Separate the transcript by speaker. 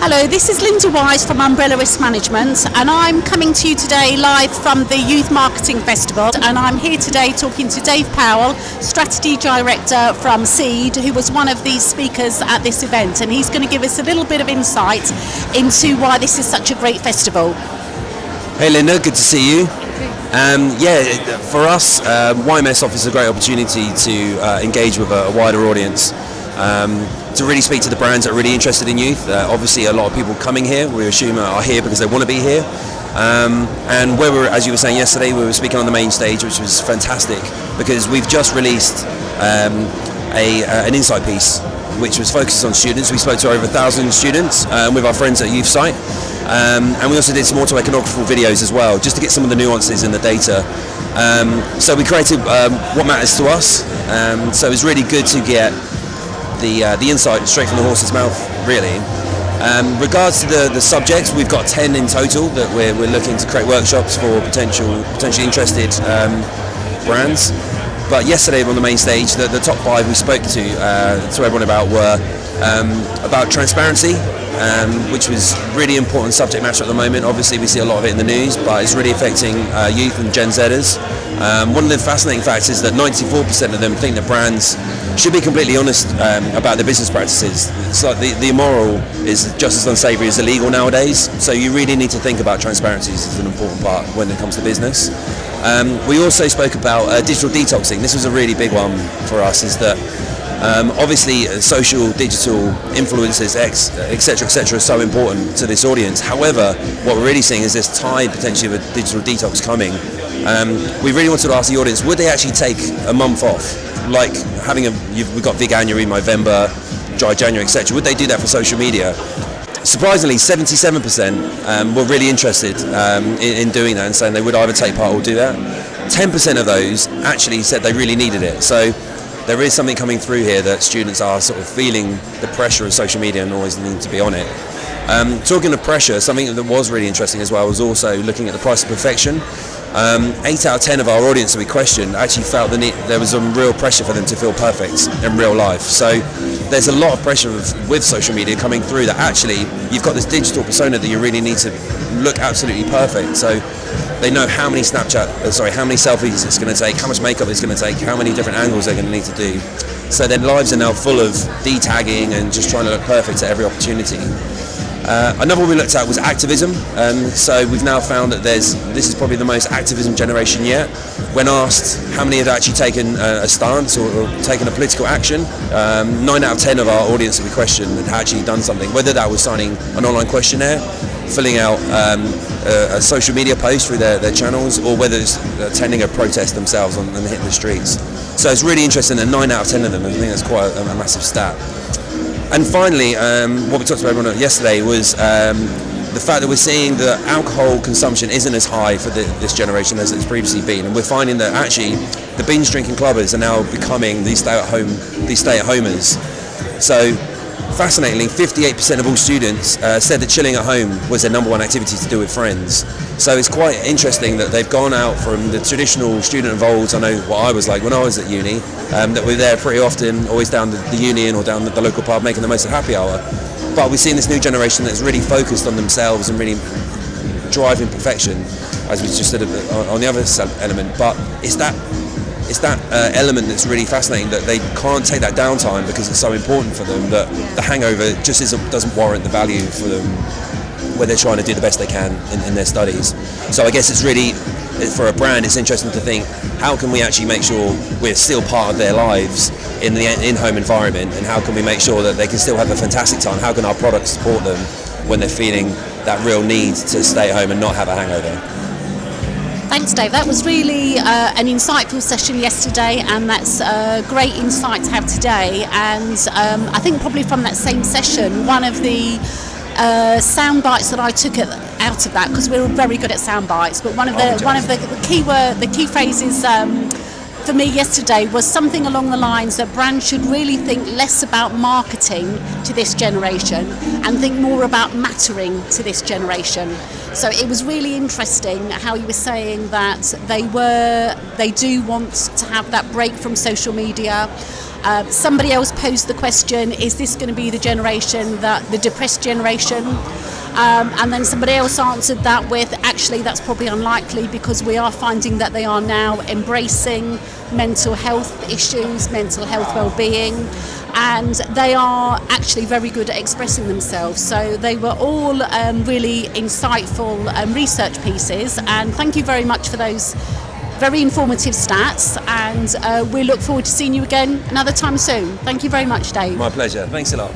Speaker 1: Hello, this is Linda Wise from Umbrella Risk Management, and I'm coming to you today live from the Youth Marketing Festival, and I'm here today talking to Dave Powell, Strategy Director from Seed, who was one of the speakers at this event, and he's going to give us a little bit of insight into why this is such a great festival.
Speaker 2: Hey Linda, good to see you. For us, YMS offers a great opportunity to engage with a wider audience, to really speak to the brands that are really interested in youth. Obviously, a lot of people coming here, we assume, are here because they want to be here. And where we're, as you were saying yesterday, we were speaking on the main stage, which was fantastic because we've just released an insight piece which was focused on students. We spoke to over 1,000 students with our friends at Youth Site. And we also did some auto-iconographical videos as well, just to get some of the nuances in the data. So we created what matters to us. So it was really good to get the insight straight from the horse's mouth, really. Regards to the subjects, we've got 10 in total that we're looking to create workshops for potentially interested brands. But yesterday on the main stage, the top 5 we spoke to everyone about were about transparency, which was really important subject matter at the moment. Obviously we see a lot of it in the news, but it's really affecting youth and Gen Zers. One of the fascinating facts is that 94% of them think that brands should be completely honest about their business practices. It's like the immoral is just as unsavory as illegal nowadays, so you really need to think about transparency as an important part when it comes to business. We also spoke about digital detoxing. This was a really big one for us, is that obviously social, digital, influencers, etc. are so important to this audience. However, what we're really seeing is this tide potentially of a digital detox coming. We really wanted to ask the audience, would they actually take a month off? Like having we've got Veganuary, Movember, Dry January, etc. Would they do that for social media? Surprisingly, 77% were really interested in doing that and saying they would either take part or do that. 10% of those actually said they really needed it. So there is something coming through here that students are sort of feeling the pressure of social media and always need to be on it. Talking of pressure, something that was really interesting as well was also looking at the price of perfection. 8 out of 10 of our audience that we questioned actually felt there was some real pressure for them to feel perfect in real life. So there's a lot of pressure with social media coming through that actually you've got this digital persona that you really need to look absolutely perfect. So they know how many how many selfies it's going to take, how much makeup it's going to take, how many different angles they're going to need to do. So their lives are now full of de-tagging and just trying to look perfect at every opportunity. Another one we looked at was activism. So we've now found that this is probably the most activism generation yet. When asked how many had actually taken a stance or taken a political action, 9 out of 10 of our audience that we questioned had actually done something, whether that was signing an online questionnaire, filling out a social media post through their channels, or whether it's attending a protest themselves and hitting the streets. So it's really interesting that 9 out of 10 of them, I think that's quite a massive stat. And finally, what we talked to everyone yesterday was the fact that we're seeing that alcohol consumption isn't as high for this generation as it's previously been, and we're finding that actually the binge drinking clubbers are now becoming these stay-at-homers. So fascinatingly, 58% of all students said that chilling at home was their number one activity to do with friends. So it's quite interesting that they've gone out from the traditional student involved. I know what I was like when I was at uni, that we're there pretty often, always down the union or down the local pub making the most of happy hour. But we're seeing this new generation that's really focused on themselves and really driving perfection, as we just said on the other element. But it's that element that's really fascinating, that they can't take that downtime because it's so important for them, that the hangover just doesn't warrant the value for them where they're trying to do the best they can in their studies. So I guess it's really, for a brand, it's interesting to think, how can we actually make sure we're still part of their lives in the in-home environment, and how can we make sure that they can still have a fantastic time? How can our products support them when they're feeling that real need to stay at home and not have a hangover?
Speaker 1: Thanks, Dave. That was really an insightful session yesterday, and that's a great insight to have today. And I think probably from that same session, one of the sound bites that I took out of that, because we're very good at sound bites, but one of the key phrases for me yesterday was something along the lines that brands should really think less about marketing to this generation and think more about mattering to this generation. So it was really interesting how you were saying that they do want to have that break from social media. Somebody else posed the question, is this going to be the generation, the depressed generation? And then somebody else answered that with, actually that's probably unlikely, because we are finding that they are now embracing mental health issues, mental health well-being, and they are actually very good at expressing themselves. So they were all really insightful research pieces, and thank you very much for those very informative stats, and we look forward to seeing you again another time soon. Thank you very much, Dave.
Speaker 2: My pleasure. Thanks a lot.